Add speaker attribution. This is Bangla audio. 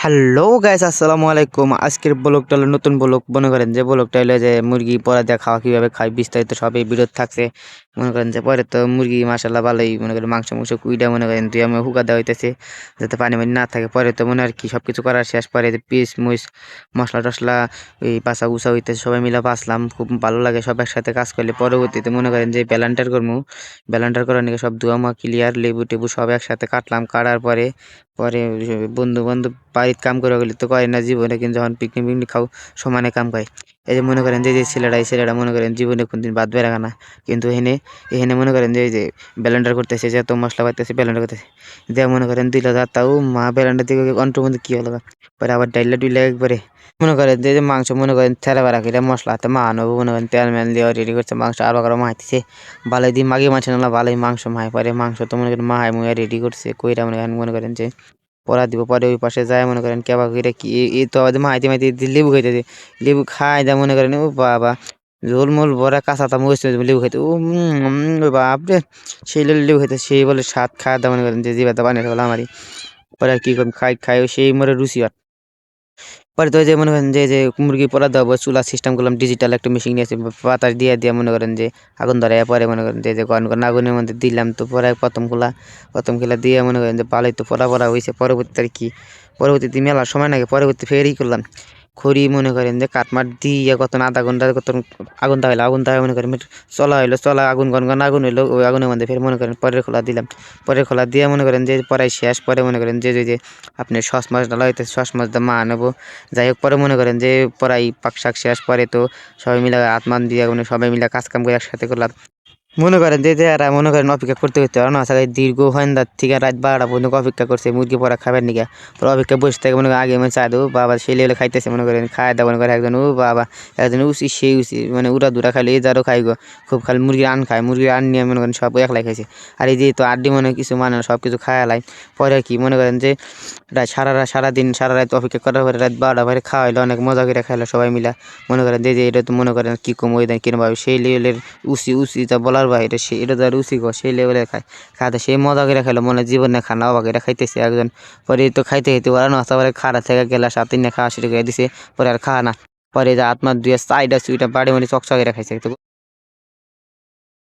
Speaker 1: হ্যালো গাইস, আসসালামু আলাইকুম। আজকের ব্লগটা হলো নতুন ব্লগ। মনে করেন যে ব্লগটা হলো যে মুরগি পরা দিয়ে খাওয়া কীভাবে খাই বিস্তারিত সবই ভিডিও থাকছে। মনে করেন যে পরে তো মুরগি মাসাল্লাহ ভালোই, মনে করেন মাংস কুইডা মনে করেন তুই আমি হুকা দেওয়া হইতেছে যাতে পানি মানি না থাকে। পরে তো মনে আর কি সব কিছু করার শেষ, পরে পিস মুইস মশলা টশলা এই পাশা উষা হইতেছে, সবাই মিলে বাঁচলাম। খুব ভালো লাগে সব একসাথে কাজ করলে। পরবর্তীতে মনে করেন যে ব্যালেন্টার করবো, ব্যালেন্টার করার নিয়ে সব ধোয়া ক্লিয়ার, লেবু টেবু সব একসাথে কাটলাম। কাটার পরে পরে বন্ধু বান্ধব বাড়িতে কাম করে গেলে তো করে না জীবনে, কিন্তু যখন পিকনিক পিকনিক খাও সমানে কাম করে। এই যে মনে করেন যে ছেলেটা, এই ছেলেটা মনে করেন জীবনে কোনদিন বাদ বেরাগা না, কিন্তু এখানে এখানে মনে করেন যে এই যে ব্যালেন্ডার করতেছে, যে এত মশলা পাইতেছে ব্যালেন্ডার করতেছে, যে মনে করেন 2,000 তাও মা ব্যালেন্ডার দিকে অন্টুর মধ্যে কী হলো। পরে আবার ডাইলা ডুইলা একবারে মনে করেন যে মাংস মনে করেন থেরা বেড়া করে মশলা হাতে মা আনবো, মনে করেন তেল মেল দিয়ে রেডি করছে মাংস। আর বাকারও মাইতেছে ভালোই দিন মাগে মাছ না ভালোই মাংস মায়। পরে মাংস তো মনে করেন মাহায় মুয়া রেডি করছে কইরা মনে করেন যে পরা দিব। পরে ওই পাশে যায় মনে করেন কেবা কইরা কি এই তো আমাদের মাইতে মাইতে লেবু খাইতে দে, লেবু খাই যা মনে করেন ও বাবা ঝোল মোল ভরা কাঁচা তা মরিচ লেবু খাইতে ও ও বাপরে সেই লেবু খাইতে সেই বলে স্বাদ খাওয়া দাওয়া মনে করেন যে জিবাতে বানিয়ে ফেলা আমারই। পরে আর কি করুন খাই খাই সেই মরে রুচি হয়। পরে তো যে মনে করেন যে মুরগি পোড়া দেওয়া চুলা সিস্টেম করলাম, ডিজিটাল একটা মেশিন নিয়েছে, বাতাস দিয়ে মনে করেন যে আগুন ধরে। পরে মনে করেন যে গন গন আগুনের মধ্যে দিলাম। তো পরে প্রথম খেলা দিয়ে মনে করেন যে পালাই তো পড়া হয়েছে। পরবর্তীতে আর কি পরবর্তীতে মেলার সময় নাকি পরবর্তী ফেরই করলাম খড়ি মনে করেন যে কাঠমাট দিয়ে কত আধা ঘন্টা কত আগুন তাহলে আগুন তাহলে মনে করেন চলা হইলো, চলা আগুন গন গন আগুন হইলো। ওই আগুনের মধ্যে ফের মনে করেন পরের খোলা দিলাম। পরের খোলা দিয়ে মনে করেন যে পরে শেষ। পরে মনে করেন যে আপনি সস মাছ ডালা হইতে সস মাছ দা মা আনবো। যাই হোক পরে মনে করেন যে পরাই পাক শাক শেষ। পরে তো সবাই মিলে আত্মান দিয়ে সবাই মিলে কাজ কাম করে একসাথে করলাম। মনে করেন যে এরা মনে করেন অপেক্ষা করতে না সবাই দীর্ঘ হন্দার থেকে রাত 12টা পর্যন্ত অপেক্ষা করছে মুরগি পরা খাবার নিকে। পরে অপেক্ষা বসে থাকে মনে করেন আগে মনে চা দেবো বাবা সেই লেভেলে খাইতেছে মনে করেন খায় দাওয়া মনে করে একজন ও বাবা একজন উচি সেই উচি মানে উড়া দুরা খাইলে এই যারও খাই গো খুব খালি মুরগির আন খায়, মুরগির আন নিয়ে মনে করেন সব একলাই খাইছে। আর এই যে তো আড্ডি মনে কিছু মানে সব কিছু খাওয়ালাই। পরে কি মনে করেন যে সারাদিন সারা রাত অপেক্ষা করার পরে রাত 12টা পরে খাওয়াইলো, অনেক মজা করে খাইলো সবাই মিলা। মনে করেন যে এটা তো মনে করেন কী কম ওই দেন কিরমভাবে সেই লেভেলের উচি তা বলার বাইরে সে এটা তো আর উচি গো সেই লেভেলে খায়। খাতে সেই মজা করে খাইলো মনে জীবনে খানা অবাক এটা খাইতেছে একজন। পরে তো খাইতে ওরা নষ্ট পরে খাড়া থেকে গেলা 7 দিনে খাওয়া শুরু করে দিছে। পরে আর খাওয়া না, পরে যে আত্মার দুই সাইডা সুইটা বাড়ি মানে চকচকে খাইছে।